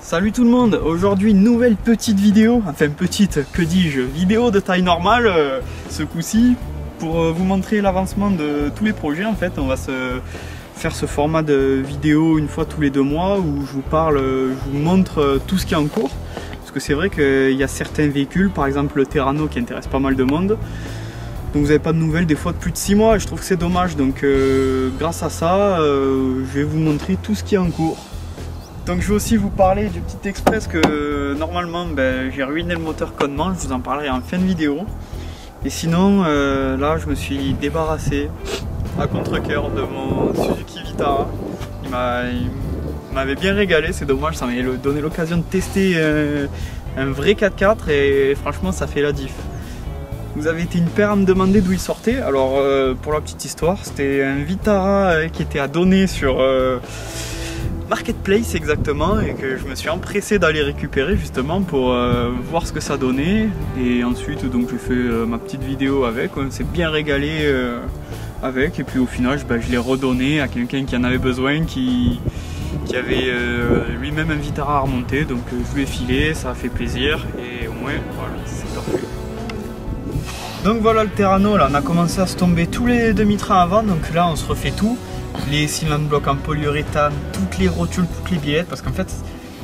Salut tout le monde, aujourd'hui nouvelle petite vidéo, enfin petite, que dis-je, vidéo de taille normale ce coup-ci pour vous montrer l'avancement de tous les projets. En fait, on va se faire ce format de vidéo une fois tous les 2 mois où je vous parle, je vous montre tout ce qui est en cours. Parce que c'est vrai qu'il y a certains véhicules, par exemple le Terrano qui intéresse pas mal de monde. Donc vous n'avez pas de nouvelles des fois de plus de 6 mois et je trouve que c'est dommage. Donc grâce à ça, je vais vous montrer tout ce qui est en cours. Donc je vais aussi vous parler du petit express que normalement j'ai ruiné le moteur connement, je vous en parlerai en fin de vidéo. Et sinon là je me suis débarrassé à contre-cœur de mon Suzuki Vitara. Il m'avait bien régalé, c'est dommage, ça m'avait donné l'occasion de tester un vrai 4x4 et franchement ça fait la diff. Vous avez été une paire à me demander d'où il sortait. Alors pour la petite histoire, c'était un Vitara qui était à donner sur Marketplace exactement, et que je me suis empressé d'aller récupérer justement pour voir ce que ça donnait. Et ensuite donc j'ai fait ma petite vidéo avec, on s'est bien régalé avec, et puis au final je l'ai redonné à quelqu'un qui en avait besoin, qui avait lui-même un Vitara à remonter, donc je lui ai filé, ça a fait plaisir et au moins voilà, c'est parfait. Donc voilà le Terrano, là on a commencé à se tomber tous les demi-trains avant, donc là on se refait tout. Les cylindres blocs en polyuréthane, toutes les rotules, toutes les billettes, parce qu'en fait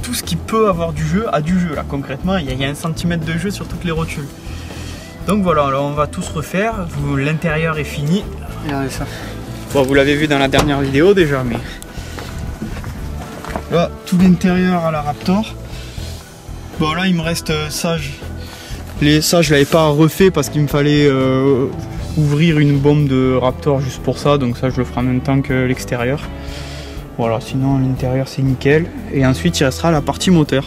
tout ce qui peut avoir du jeu a du jeu là concrètement, il y a 1 cm de jeu sur toutes les rotules. Donc voilà, alors on va tous refaire, l'intérieur est fini. Regardez ça. Bon, vous l'avez vu dans la dernière vidéo déjà, mais là tout l'intérieur à la Raptor. Bon là il me reste ça, je l'avais pas refait parce qu'il me fallait ouvrir une bombe de Raptor juste pour ça, donc ça je le ferai en même temps que l'extérieur. Voilà, sinon l'intérieur c'est nickel. Et ensuite il restera la partie moteur.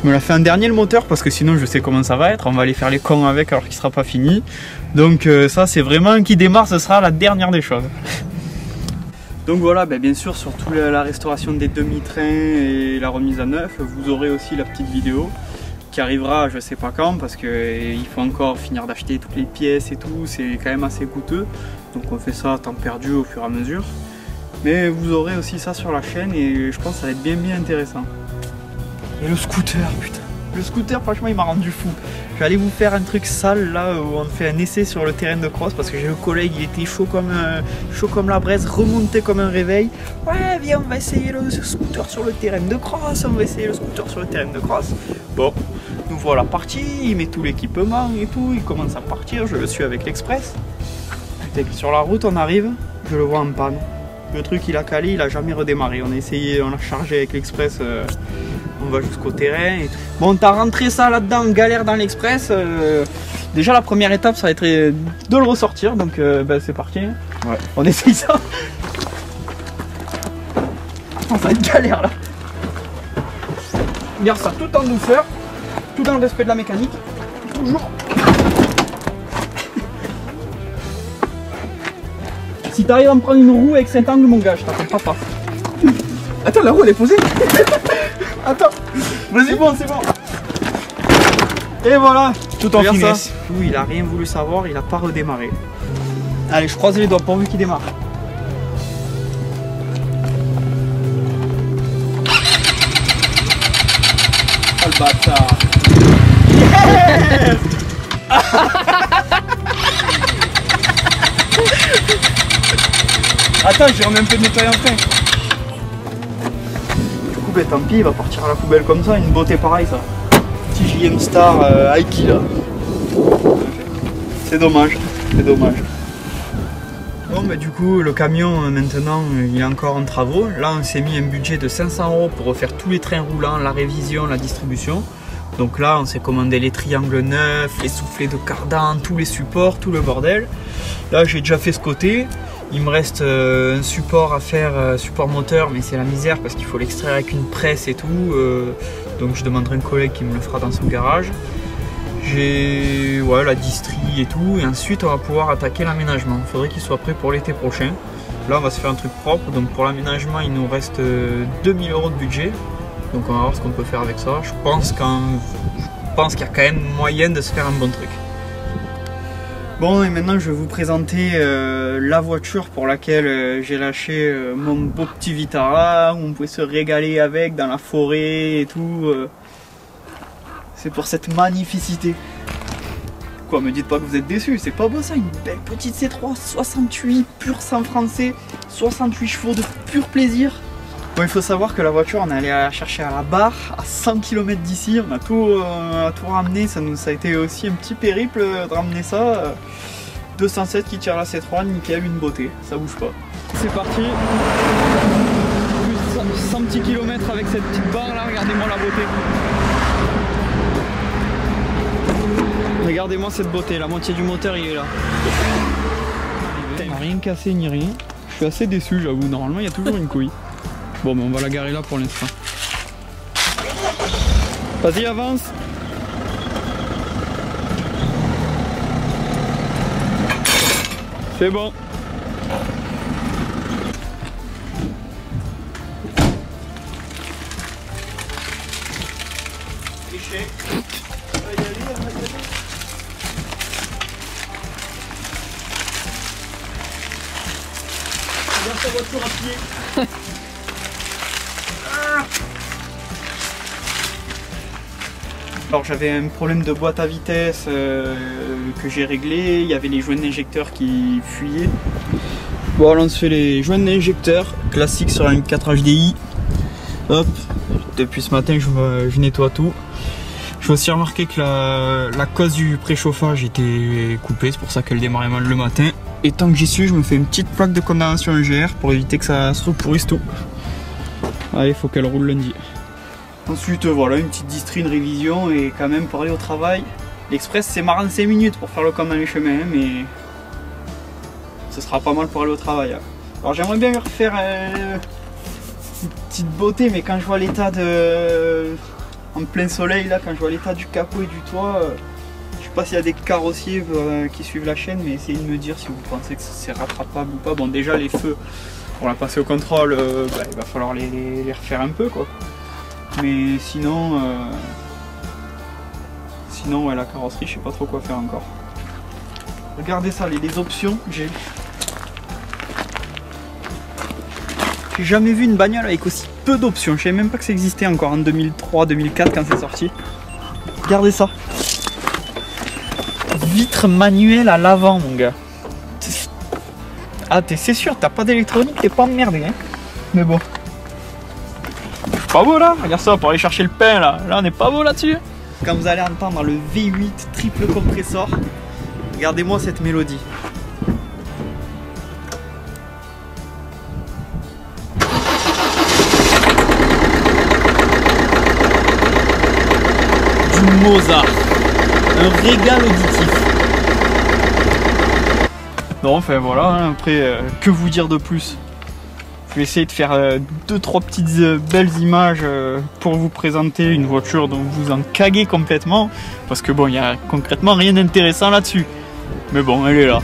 Je me la fais un dernier le moteur parce que sinon je sais comment ça va être, on va aller faire les cons avec alors qu'il sera pas fini. Donc ça c'est vraiment qui démarre, ce sera la dernière des choses. Donc voilà, bien sûr surtout la restauration des demi-trains et la remise à neuf, vous aurez aussi la petite vidéo qui arrivera je sais pas quand, parce qu'il faut encore finir d'acheter toutes les pièces et tout, c'est quand même assez coûteux, donc on fait ça à temps perdu au fur et à mesure, mais vous aurez aussi ça sur la chaîne et je pense que ça va être bien intéressant. Et le scooter, putain, le scooter franchement il m'a rendu fou. Je vais aller vous faire un truc sale là où on fait un essai sur le terrain de cross, parce que j'ai le collègue, il était chaud comme la braise, remonté comme un réveil. Ouais viens, on va essayer le scooter sur le terrain de cross, Bon, nous voilà partis, il met tout l'équipement et tout, il commence à partir, je le suis avec l'express. Sur la route on arrive, je le vois en panne. Le truc il a calé, il a jamais redémarré. On a essayé, on a chargé avec l'express, on va jusqu'au terrain et tout. Bon, t'as rentré ça là-dedans, galère dans l'express. Déjà la première étape ça va être de le ressortir, donc c'est parti. Ouais. On essaye ça. Ça va être galère là. Regarde ça, tout en douceur, tout dans le respect de la mécanique, toujours. Si t'arrives à me prendre une roue avec cet angle, mon gars, je t'appelle papa. Attends, la roue elle est posée. Attends, vas-y, bon, c'est bon. Et voilà, tout en finesse. Il a rien voulu savoir, il a pas redémarré. Allez, je croise les doigts pourvu qu'il démarre. Oh le bâtard. Yes. Attends, j'ai remis un peu de nettoyer en frein. Du coup, tant pis, il va partir à la poubelle comme ça, une beauté pareille ça. Petit JM Star Aiki là. C'est dommage, c'est dommage. Bon, du coup, le camion maintenant, il est encore en travaux. Là, on s'est mis un budget de 500 € pour refaire tous les trains roulants, la révision, la distribution. Donc là, on s'est commandé les triangles neufs, les soufflets de cardan, tous les supports, tout le bordel. Là, j'ai déjà fait ce côté. Il me reste un support à faire, support moteur, mais c'est la misère parce qu'il faut l'extraire avec une presse et tout. Donc je demanderai un collègue qui me le fera dans son garage. J'ai la distrie et tout, et ensuite on va pouvoir attaquer l'aménagement. Il faudrait qu'il soit prêt pour l'été prochain. Là on va se faire un truc propre, donc pour l'aménagement il nous reste 2000 € de budget. Donc on va voir ce qu'on peut faire avec ça. Je pense qu'il y a quand même moyen de se faire un bon truc. Bon, et maintenant je vais vous présenter la voiture pour laquelle j'ai lâché mon beau petit Vitara, où on pouvait se régaler avec dans la forêt et tout. C'est pour cette magnificité. Quoi, me dites pas que vous êtes déçus, c'est pas beau ça, une belle petite C3, 68, pur sang français, 68 chevaux de pur plaisir. Bon, il faut savoir que la voiture, on est allé la chercher à la barre, à 100 km d'ici, on a tout ramené, ça a été aussi un petit périple de ramener ça. 207 qui tire la C3, nickel, une beauté, ça bouge pas. C'est parti, plus 100 petits kilomètres avec cette petite barre là, regardez-moi la beauté. Regardez-moi cette beauté, la moitié du moteur il est là. Il n'a rien cassé ni rien. Je suis assez déçu, j'avoue. Normalement il y a toujours une couille. Bon, mais on va la garer là pour l'instant. Vas-y, avance. C'est bon. Cliché. Regarde ta voiture à pied. Alors j'avais un problème de boîte à vitesse que j'ai réglé, il y avait les joints d'injecteur qui fuyaient. Bon, là on se fait les joints d'injecteur classiques sur un M4 HDI. Hop, depuis ce matin je nettoie tout. J'ai aussi remarqué que la cause du préchauffage était coupée, c'est pour ça qu'elle démarrait mal le matin. Et tant que j'y suis, je me fais une petite plaque de condamnation EGR pour éviter que ça se repourrisse tout. Allez, il faut qu'elle roule lundi. Ensuite, voilà, une petite distrie, une révision et quand même pour aller au travail. L'Express c'est 45 minutes pour faire le camp dans les chemins, hein, mais ce sera pas mal pour aller au travail. Hein. Alors j'aimerais bien refaire une petite beauté, mais quand je vois l'état de... en plein soleil, là, quand je vois l'état du capot et du toit, je sais pas s'il y a des carrossiers qui suivent la chaîne, mais essayez de me dire si vous pensez que c'est rattrapable ou pas. Bon, déjà les feux, pour la passer au contrôle, il va falloir les refaire un peu, quoi. Mais sinon, ouais, la carrosserie, je sais pas trop quoi faire encore. Regardez ça, les options, j'ai jamais vu une bagnole avec aussi peu d'options. Je savais même pas que ça existait encore en 2003-2004 quand c'est sorti. Regardez ça. Vitre manuelle à l'avant, mon gars. Ah, c'est sûr, t'as pas d'électronique, t'es pas emmerdé, hein. Mais bon. Pas beau là, regarde ça pour aller chercher le pain là, on n'est pas beau là-dessus. Quand vous allez entendre le V8 triple compresseur, regardez-moi cette mélodie. Du Mozart, un régal auditif. Non, enfin voilà, hein, après que vous dire de plus? Je vais essayer de faire 2-3 petites belles images pour vous présenter une voiture dont vous en caguez complètement. Parce que bon, il n'y a concrètement rien d'intéressant là-dessus. Mais bon, elle est là.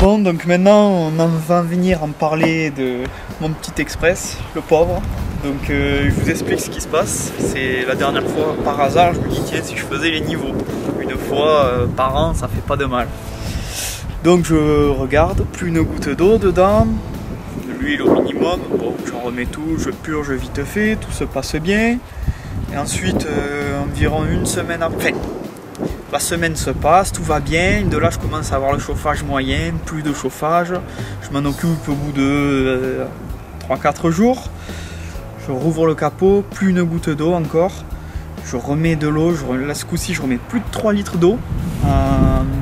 Bon, donc maintenant on en va venir en parler de mon petit Express, le pauvre. Donc je vous explique ce qui se passe. C'est la dernière fois, par hasard, je me dis tiens, si je faisais les niveaux une fois par an, ça fait pas de mal. Donc je regarde, plus une goutte d'eau dedans, de l'huile au minimum. Bon, j'en remets tout, je purge vite fait, tout se passe bien. Et ensuite, environ une semaine après, la semaine se passe, tout va bien. De là, je commence à avoir le chauffage moyen, plus de chauffage. Je m'en occupe au bout de 3-4 jours. Je rouvre le capot, plus une goutte d'eau encore. Je remets de l'eau, là ce coup-ci je remets plus de 3 litres d'eau.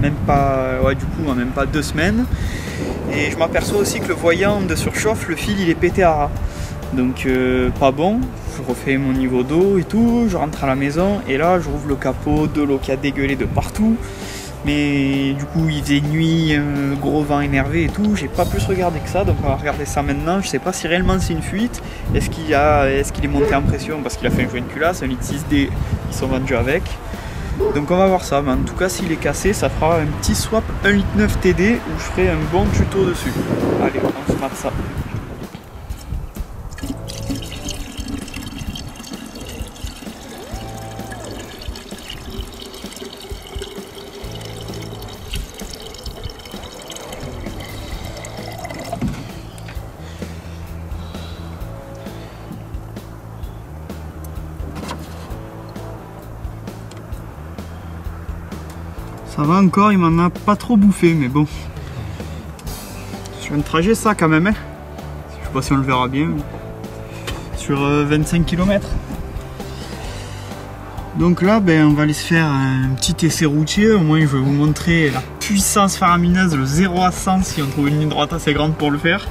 Même pas, ouais, du coup en même pas 2 semaines. Et je m'aperçois aussi que le voyant de surchauffe, le fil il est pété à ras. Donc pas bon. Je refais mon niveau d'eau et tout, je rentre à la maison et là je rouvre le capot, de l'eau qui a dégueulé de partout. Mais du coup il faisait nuit, gros vent énervé et tout, j'ai pas plus regardé que ça, donc on va regarder ça maintenant. Je sais pas si réellement c'est une fuite, est-ce qu'il est monté en pression parce qu'il a fait un joint de culasse, un litre 6D, ils sont vendus avec. Donc on va voir ça, mais en tout cas s'il est cassé, ça fera un petit swap 1 litre 9 TD où je ferai un bon tuto dessus. Allez, on se mate ça. Ça va encore, il m'en a pas trop bouffé, mais bon. Sur un trajet ça quand même, hein. Je sais pas si on le verra bien. Sur 25 km. Donc là, ben, on va aller se faire un petit essai routier. Au moins, je vais vous montrer la puissance faramineuse, le 0 à 100 si on trouve une ligne droite assez grande pour le faire.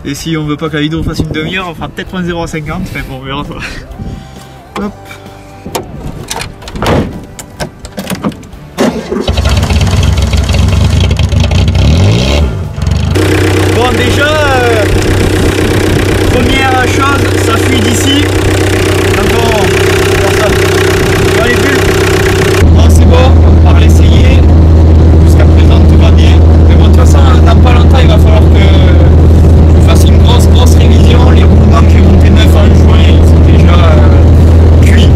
Et si on veut pas que la vidéo fasse une demi-heure, on fera peut-être un 0 à 50. Enfin bon, on verra ça. Hop. Bon déjà, première chose, ça fuit d'ici. Attends, ça va les bulles. Bon c'est bon, on va l'essayer. Jusqu'à présent tout va bien. Mais bon de toute façon, dans pas longtemps il va falloir que je fasse une grosse révision. Les roulements qui ont monté 9 en juin, ils sont déjà cuits.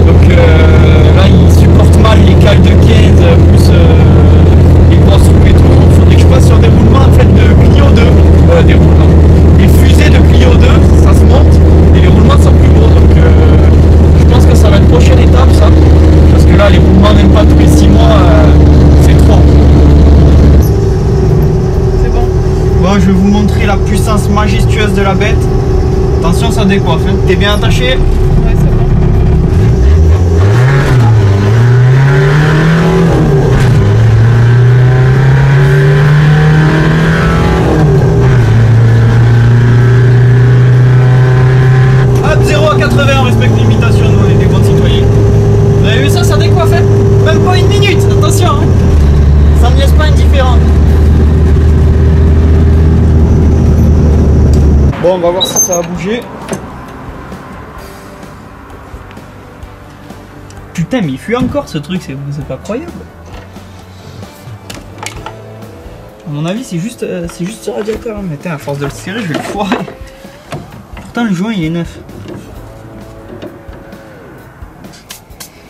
Donc là ils supportent mal les cales de 15 plus les grosses roues et tout. Il faudrait que je passe sur des roulements en fait de Clio 2. Des roulements. Les fusées de Clio 2, ça se monte et les roulements sont plus gros. Donc je pense que ça va être prochaine étape ça. Parce que là les roulements même pas tous les 6 mois, c'est trop. C'est bon. Bon, je vais vous montrer la puissance majestueuse de la bête. Attention ça décoiffe, hein. T'es bien attaché? Ouais, c'est bon. On respecte l'imitation, nous on est des bons citoyens. Vous avez vu ça, ça décoiffe, hein? Même pas une minute, attention, hein? Ça me laisse pas indifférent. Bon, on va voir si ça a bougé. Putain, mais il fuit encore ce truc, c'est pas croyable. À mon avis, c'est juste ce radiateur. Mais putain, à force de le serrer, je vais le foirer. Pourtant, le joint il est neuf.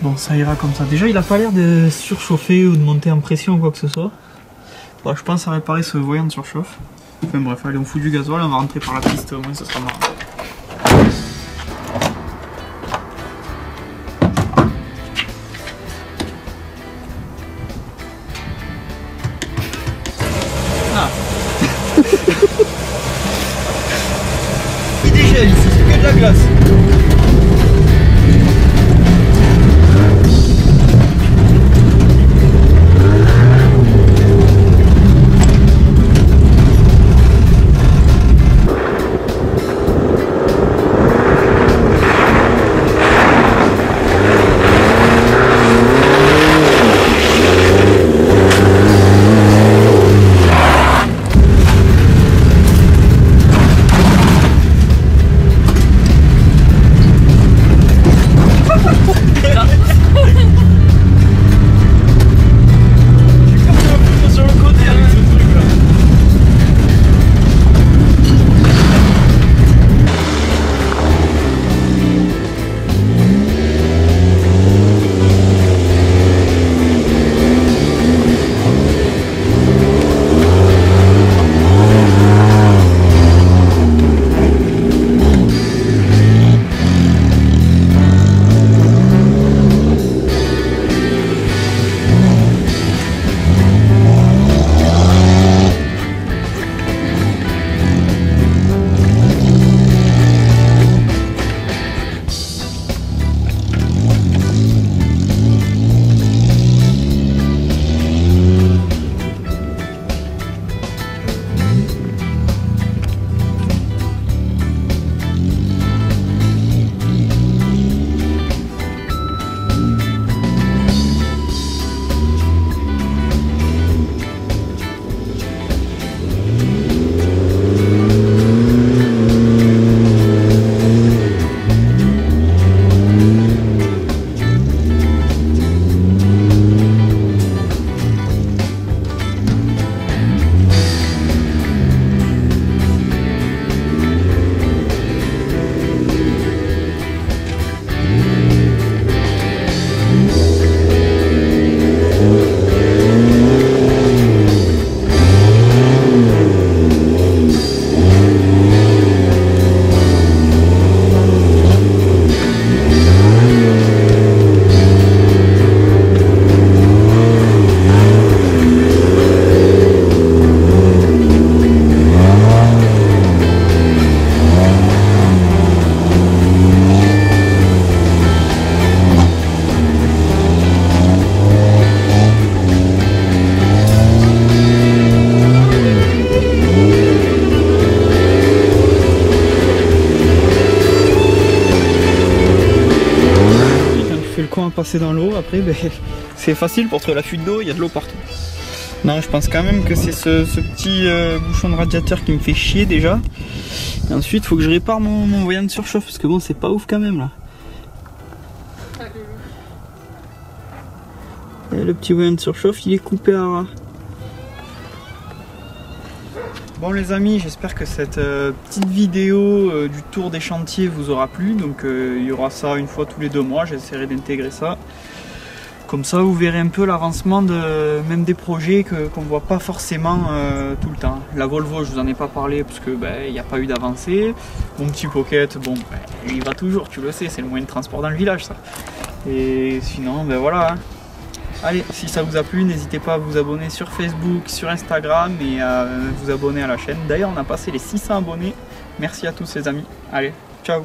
Bon, ça ira comme ça. Déjà, il a pas l'air de surchauffer ou de monter en pression ou quoi que ce soit. Bon, je pense à réparer ce voyant de surchauffe. Enfin bref, allez, on fout du gasoil, on va rentrer par la piste, au moins ça sera marrant. Ah. Il dégèle ici, c'est que de la glace. passer dans l'eau, après ben, c'est facile pour trouver la fuite d'eau, il y a de l'eau partout. Non, je pense quand même que c'est ce petit bouchon de radiateur qui me fait chier déjà. Et ensuite, il faut que je répare mon voyant de surchauffe, parce que bon, c'est pas ouf quand même là. Et le petit voyant de surchauffe, il est coupé à ras. Bon les amis, j'espère que cette petite vidéo du tour des chantiers vous aura plu. Donc il y aura ça une fois tous les 2 mois, j'essaierai d'intégrer ça. Comme ça vous verrez un peu l'avancement même des projets qu'on ne voit pas forcément tout le temps. La Volvo je vous en ai pas parlé parce que il n'y a pas eu d'avancée. Mon petit Pocket, bon il va toujours, tu le sais, c'est le moyen de transport dans le village ça. Et sinon voilà. Allez, si ça vous a plu, n'hésitez pas à vous abonner sur Facebook, sur Instagram et à vous abonner à la chaîne. D'ailleurs, on a passé les 600 abonnés. Merci à tous les amis. Allez, ciao!